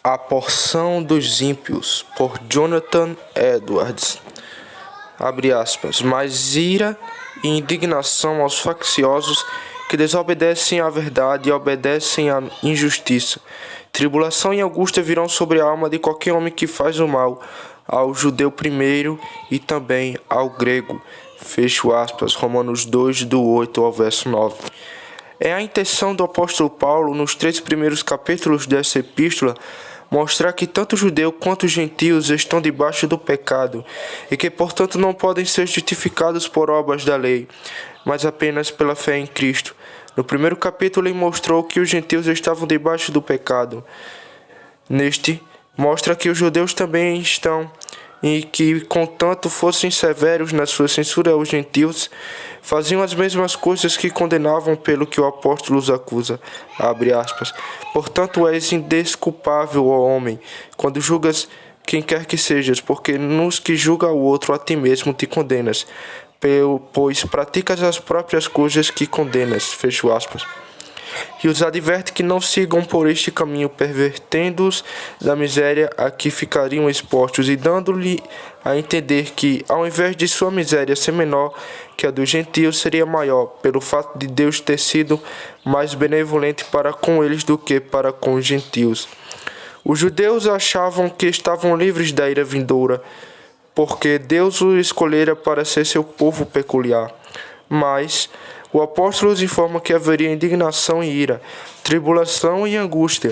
A Porção dos Ímpios, por Jonathan Edwards. Abre aspas. Mas ira e indignação aos facciosos que desobedecem à verdade e obedecem à injustiça. Tribulação e angústia virão sobre a alma de qualquer homem que faz o mal, ao judeu primeiro e também ao grego. Fecho aspas. Romanos 2, do 8 ao verso 9. É a intenção do apóstolo Paulo, nos 3 primeiros capítulos dessa epístola, mostrar que tanto judeu quanto gentios estão debaixo do pecado e que, portanto, não podem ser justificados por obras da lei, mas apenas pela fé em Cristo. No primeiro capítulo, ele mostrou que os gentios estavam debaixo do pecado. Neste, mostra que os judeus também estão e que, contanto fossem severos na sua censura aos gentios, faziam as mesmas coisas que condenavam pelo que o apóstolo os acusa. Abre aspas. Portanto, és indesculpável, ó homem, quando julgas quem quer que sejas, porque nos que julga o outro a ti mesmo te condenas, pois praticas as próprias coisas que condenas. Fecho aspas. E os adverte que não sigam por este caminho, pervertendo-os da miséria a que ficariam expostos, e dando-lhe a entender que, ao invés de sua miséria ser menor que a dos gentios, seria maior, pelo fato de Deus ter sido mais benevolente para com eles do que para com os gentios. Os judeus achavam que estavam livres da ira vindoura, porque Deus os escolhera para ser seu povo peculiar. Mas o apóstolo nos informa que haveria indignação e ira, tribulação e angústia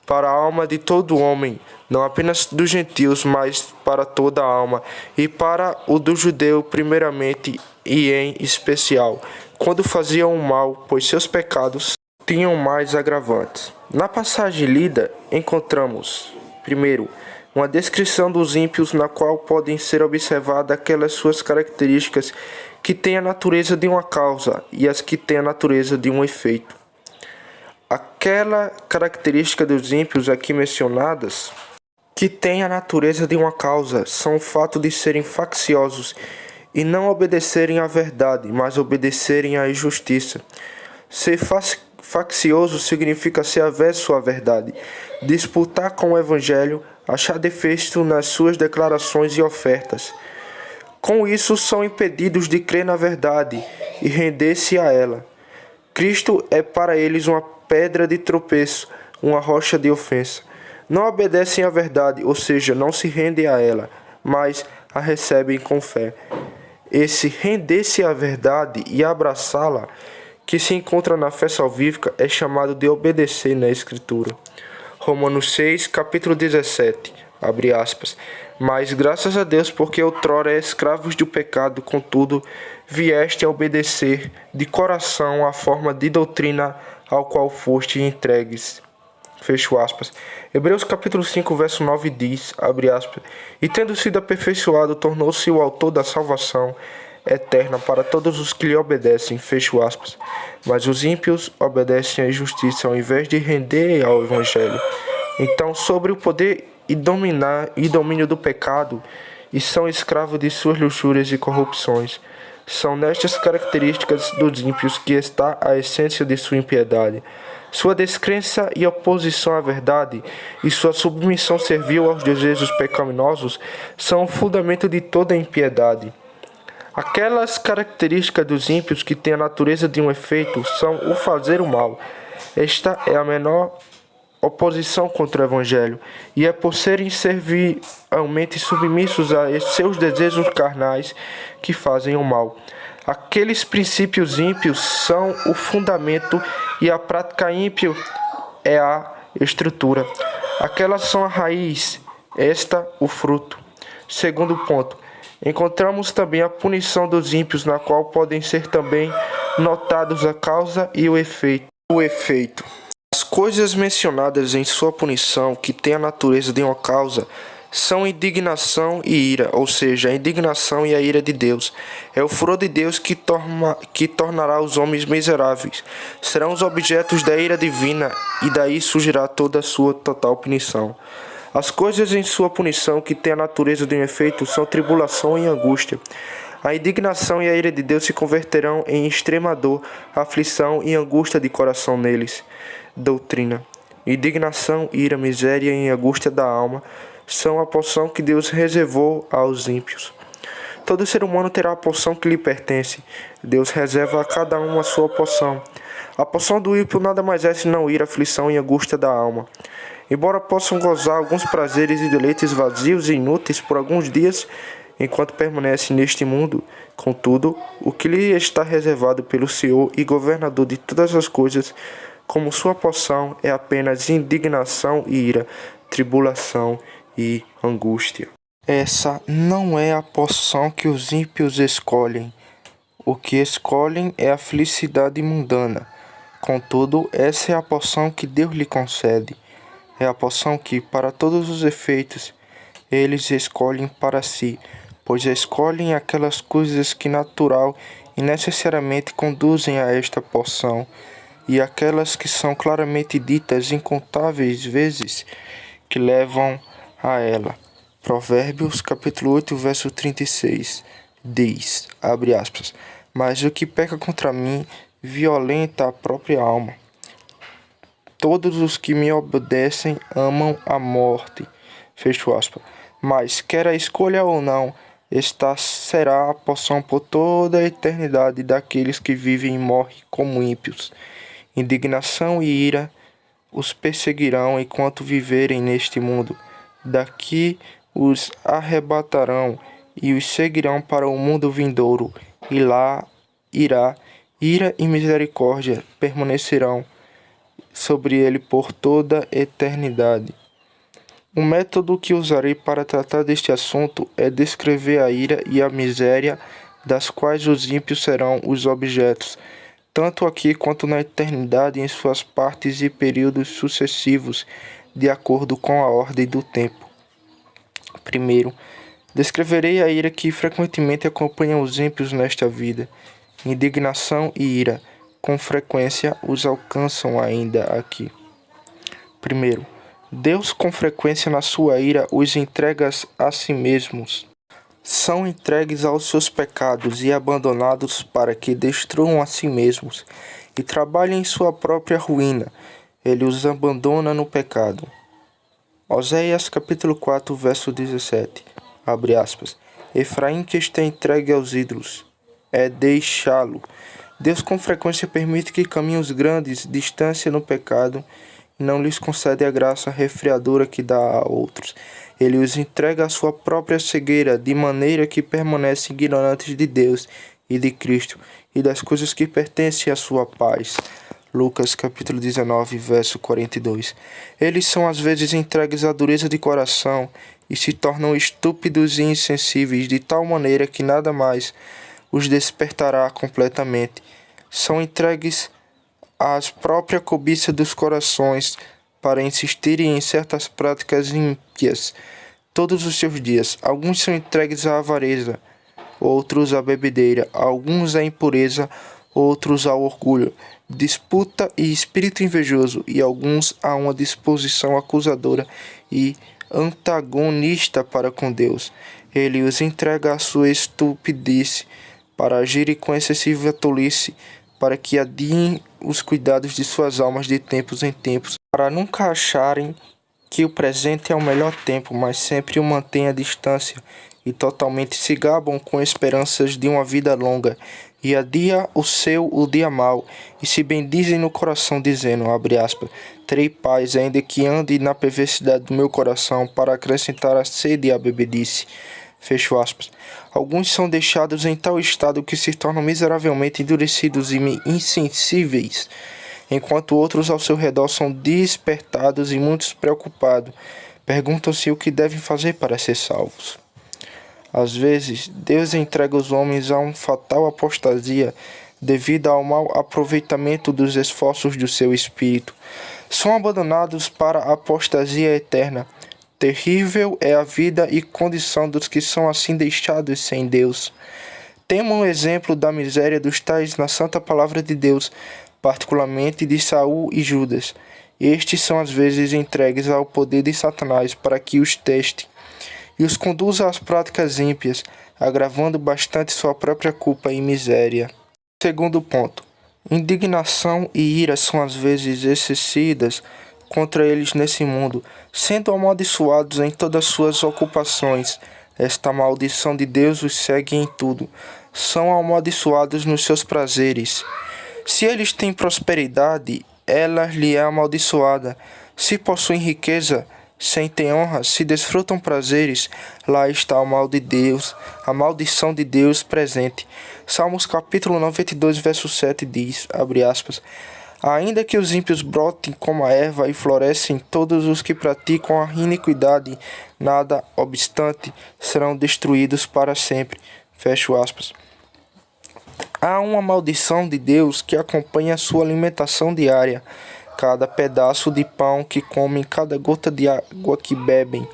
para a alma de todo homem, não apenas dos gentios, mas para toda a alma, e para o do judeu primeiramente e em especial, quando faziam o mal, pois seus pecados tinham mais agravantes. Na passagem lida, encontramos, primeiro, uma descrição dos ímpios na qual podem ser observadas aquelas suas características que têm a natureza de uma causa e as que têm a natureza de um efeito. Aquela característica dos ímpios aqui mencionadas, que têm a natureza de uma causa, são o fato de serem facciosos e não obedecerem à verdade, mas obedecerem à injustiça. Ser faccioso significa ser avesso à verdade, disputar com o evangelho, achar defeito nas suas declarações e ofertas. Com isso, são impedidos de crer na verdade e render-se a ela. Cristo é para eles uma pedra de tropeço, uma rocha de ofensa. Não obedecem à verdade, ou seja, não se rendem a ela, mas a recebem com fé. Esse render-se à verdade e abraçá-la, que se encontra na fé salvífica, é chamado de obedecer na Escritura. Romanos 6, capítulo 17, abre aspas. Mas graças a Deus, porque outrora escravos do pecado, contudo, vieste a obedecer de coração a forma de doutrina ao qual foste entregues. Fecho aspas. Hebreus capítulo 5, verso 9 diz, abre aspas, e tendo sido aperfeiçoado, tornou-se o autor da salvação eterna para todos os que lhe obedecem, fecho aspas. Mas os ímpios obedecem à injustiça ao invés de render ao evangelho. Então, sobre o poder e domínio do pecado, e são escravos de suas luxúrias e corrupções. São nestas características dos ímpios que está a essência de sua impiedade. Sua descrença e oposição à verdade e sua submissão servil aos desejos pecaminosos são o fundamento de toda a impiedade. Aquelas características dos ímpios que têm a natureza de um efeito são o fazer o mal. Esta é a menor oposição contra o Evangelho, e é por serem servilmente submissos a seus desejos carnais que fazem o mal. Aqueles princípios ímpios são o fundamento e a prática ímpia é a estrutura. Aquelas são a raiz, esta o fruto. Segundo ponto, encontramos também a punição dos ímpios, na qual podem ser também notados a causa e o efeito. As coisas mencionadas em sua punição, que têm a natureza de uma causa, são indignação e ira, ou seja, a indignação e a ira de Deus. É o furor de Deus que tornará os homens miseráveis. Serão os objetos da ira divina, e daí surgirá toda a sua total punição. As coisas em sua punição, que têm a natureza de um efeito, são tribulação e angústia. A indignação e a ira de Deus se converterão em extrema dor, aflição e angústia de coração neles. Doutrina. Indignação, ira, miséria e angústia da alma são a porção que Deus reservou aos ímpios. Todo ser humano terá a porção que lhe pertence. Deus reserva a cada um a sua porção. A porção do ímpio nada mais é senão ira, aflição e angústia da alma. Embora possam gozar alguns prazeres e deleites vazios e inúteis por alguns dias, enquanto permanece neste mundo, contudo, o que lhe está reservado pelo Senhor e governador de todas as coisas, como sua porção, é apenas indignação e ira, tribulação e angústia. Essa não é a porção que os ímpios escolhem. O que escolhem é a felicidade mundana. Contudo, essa é a porção que Deus lhe concede. É a porção que, para todos os efeitos, eles escolhem para si, pois escolhem aquelas coisas que natural e necessariamente conduzem a esta porção, e aquelas que são claramente ditas incontáveis vezes que levam a ela. Provérbios capítulo 8, verso 36, diz, abre aspas, mas o que peca contra mim violenta a própria alma. Todos os que me obedecem amam a morte, fecho aspas. Mas, quer a escolha ou não, esta será a porção por toda a eternidade daqueles que vivem e morrem como ímpios. Indignação e ira os perseguirão enquanto viverem neste mundo. Daqui os arrebatarão e os seguirão para o mundo vindouro, e lá ira e misericórdia permanecerão sobre ele por toda a eternidade. O método que usarei para tratar deste assunto é descrever a ira e a miséria das quais os ímpios serão os objetos, tanto aqui quanto na eternidade em suas partes e períodos sucessivos, de acordo com a ordem do tempo. Primeiro, descreverei a ira que frequentemente acompanha os ímpios nesta vida. Indignação e ira, com frequência, os alcançam ainda aqui. Primeiro, Deus com frequência na sua ira os entrega a si mesmos. São entregues aos seus pecados e abandonados para que destruam a si mesmos e trabalhem em sua própria ruína. Ele os abandona no pecado. Oséias capítulo 4, verso 17, abre aspas. Efraim que está entregue aos ídolos, é deixá-lo. Deus com frequência permite que caminhos grandes distância no pecado e não lhes concede a graça refriadora que dá a outros. Ele os entrega à sua própria cegueira, de maneira que permanecem ignorantes de Deus e de Cristo e das coisas que pertencem à sua paz. Lucas capítulo 19, verso 42. Eles são às vezes entregues à dureza de coração e se tornam estúpidos e insensíveis de tal maneira que nada mais os despertará completamente. São entregues às própria cobiça dos corações para insistirem em certas práticas ímpias todos os seus dias. Alguns são entregues à avareza, outros à bebedeira, alguns à impureza, outros ao orgulho, disputa e espírito invejoso, e alguns a uma disposição acusadora e antagonista para com Deus. Ele os entrega à sua estupidez para agirem com excessiva tolice, para que adiem os cuidados de suas almas de tempos em tempos, para nunca acharem que o presente é o melhor tempo, mas sempre o mantêm à distância e totalmente se gabam com esperanças de uma vida longa, e adia o dia mau, e se bendizem no coração, dizendo, abre aspas, terei paz, ainda que ande na perversidade do meu coração, para acrescentar a sede à bebedice. Fecho aspas. Alguns são deixados em tal estado que se tornam miseravelmente endurecidos e insensíveis, enquanto outros ao seu redor são despertados e muitos preocupados, perguntam-se o que devem fazer para ser salvos. Às vezes, Deus entrega os homens a uma fatal apostasia devido ao mau aproveitamento dos esforços do seu espírito. São abandonados para a apostasia eterna. Terrível é a vida e condição dos que são assim deixados sem Deus. Temos um exemplo da miséria dos tais na santa palavra de Deus, particularmente de Saul e Judas. Estes são às vezes entregues ao poder de Satanás para que os teste e os conduza às práticas ímpias, agravando bastante sua própria culpa e miséria. Segundo ponto. Indignação e ira são às vezes excessivas, contra eles nesse mundo, sendo amaldiçoados em todas suas ocupações. Esta maldição de Deus os segue em tudo. São amaldiçoados nos seus prazeres. Se eles têm prosperidade, ela lhe é amaldiçoada. Se possuem riqueza, sentem honra, se desfrutam prazeres, lá está o mal de Deus, a maldição de Deus presente. Salmos capítulo 92, verso 7 diz, abre aspas, ainda que os ímpios brotem como a erva e florescem, todos os que praticam a iniquidade, nada obstante, serão destruídos para sempre. Fecho aspas. Há uma maldição de Deus que acompanha a sua alimentação diária, cada pedaço de pão que comem, cada gota de água que bebem.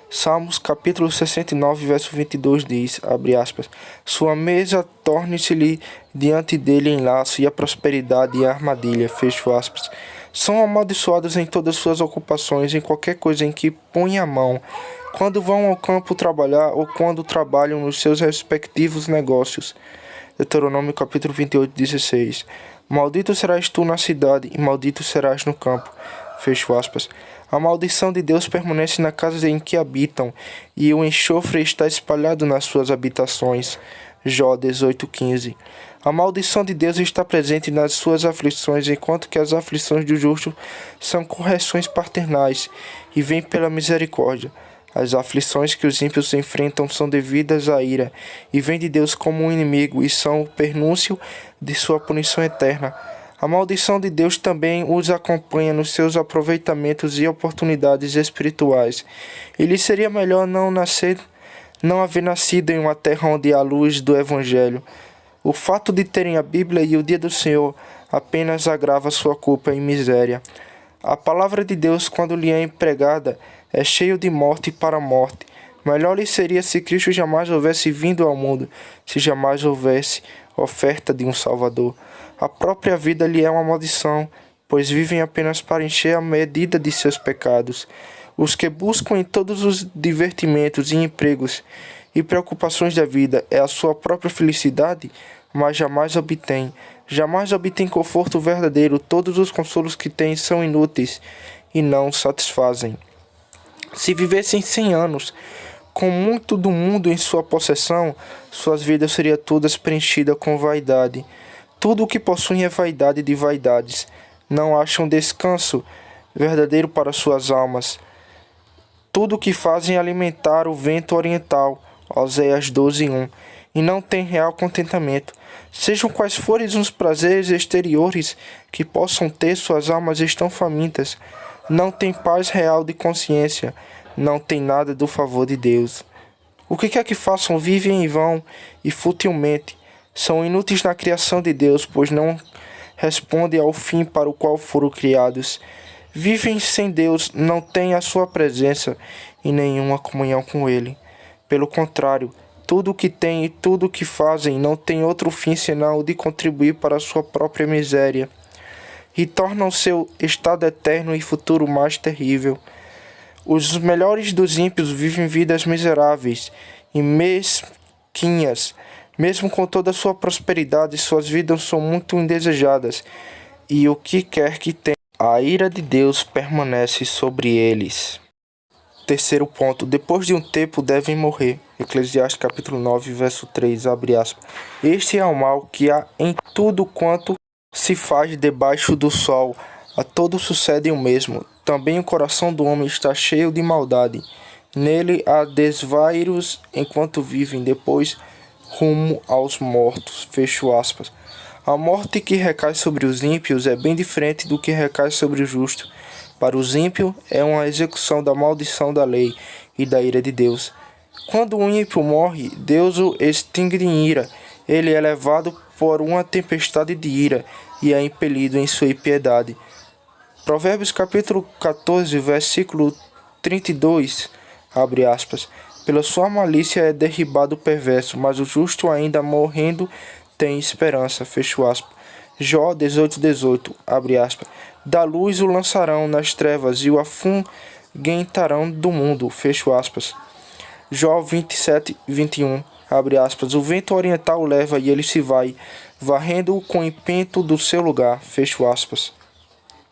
Salmos capítulo 69, verso 22 diz, abre aspas, sua mesa torne-se-lhe diante dele em laço e a prosperidade e a armadilha, fecho aspas. São amaldiçoados em todas suas ocupações, em qualquer coisa em que põem a mão, quando vão ao campo trabalhar ou quando trabalham nos seus respectivos negócios. Deuteronômio capítulo 28, 16. Maldito serás tu na cidade e maldito serás no campo. Fecho aspas. A maldição de Deus permanece na casa em que habitam, e o enxofre está espalhado nas suas habitações. Jó 18:15. A maldição de Deus está presente nas suas aflições, enquanto que as aflições do justo são correções paternais e vêm pela misericórdia. As aflições que os ímpios enfrentam são devidas à ira, e vêm de Deus como um inimigo, e são o prenúncio de sua punição eterna. A maldição de Deus também os acompanha nos seus aproveitamentos e oportunidades espirituais. Ele seria melhor não haver nascido em uma terra onde há a luz do Evangelho. O fato de terem a Bíblia e o dia do Senhor apenas agrava sua culpa e miséria. A palavra de Deus, quando lhe é empregada, é cheio de morte para a morte. Melhor lhe seria se Cristo jamais houvesse vindo ao mundo, se jamais houvesse oferta de um Salvador. A própria vida lhe é uma maldição, pois vivem apenas para encher a medida de seus pecados. Os que buscam em todos os divertimentos e empregos e preocupações da vida é a sua própria felicidade, mas jamais obtêm conforto verdadeiro. Todos os consolos que têm são inúteis e não satisfazem. Se vivessem 100 anos, com muito do mundo em sua possessão, suas vidas seriam todas preenchidas com vaidade. Tudo o que possuem é vaidade de vaidades. Não acham descanso verdadeiro para suas almas. Tudo o que fazem é alimentar o vento oriental, Oséias 12:1, e não têm real contentamento. Sejam quais forem os prazeres exteriores que possam ter, suas almas estão famintas. Não têm paz real de consciência, não têm nada do favor de Deus. O que quer que façam, vivem em vão e futilmente. São inúteis na criação de Deus, pois não respondem ao fim para o qual foram criados. Vivem sem Deus, não têm a sua presença e nenhuma comunhão com Ele. Pelo contrário, tudo o que têm e tudo o que fazem não tem outro fim senão o de contribuir para a sua própria miséria, e tornam seu estado eterno e futuro mais terrível. Os melhores dos ímpios vivem vidas miseráveis e mesquinhas. Mesmo com toda a sua prosperidade, suas vidas são muito indesejadas, e o que quer que tenha, a ira de Deus permanece sobre eles. Terceiro ponto, depois de um tempo devem morrer. Eclesiastes capítulo 9, verso 3, abre aspas. Este é o mal que há em tudo quanto se faz debaixo do sol. A todos sucede o mesmo. Também o coração do homem está cheio de maldade. Nele há desvairos enquanto vivem, depois rumo aos mortos. Fecho aspas. A morte que recai sobre os ímpios é bem diferente do que recai sobre o justo. Para os ímpios é uma execução da maldição da lei e da ira de Deus. Quando um ímpio morre, Deus o extingue em ira. Ele é levado por uma tempestade de ira e é impelido em sua impiedade. Provérbios capítulo 14, versículo 32, abre aspas. Pela sua malícia é derribado o perverso, mas o justo ainda morrendo tem esperança. Fecho aspas. Jó 18:18, abre aspas. Da luz o lançarão nas trevas e o afugentarão do mundo. Fecho aspas. Jó 27:21, abre aspas. O vento oriental o leva e ele se vai, varrendo-o com impento do seu lugar. Fecho aspas.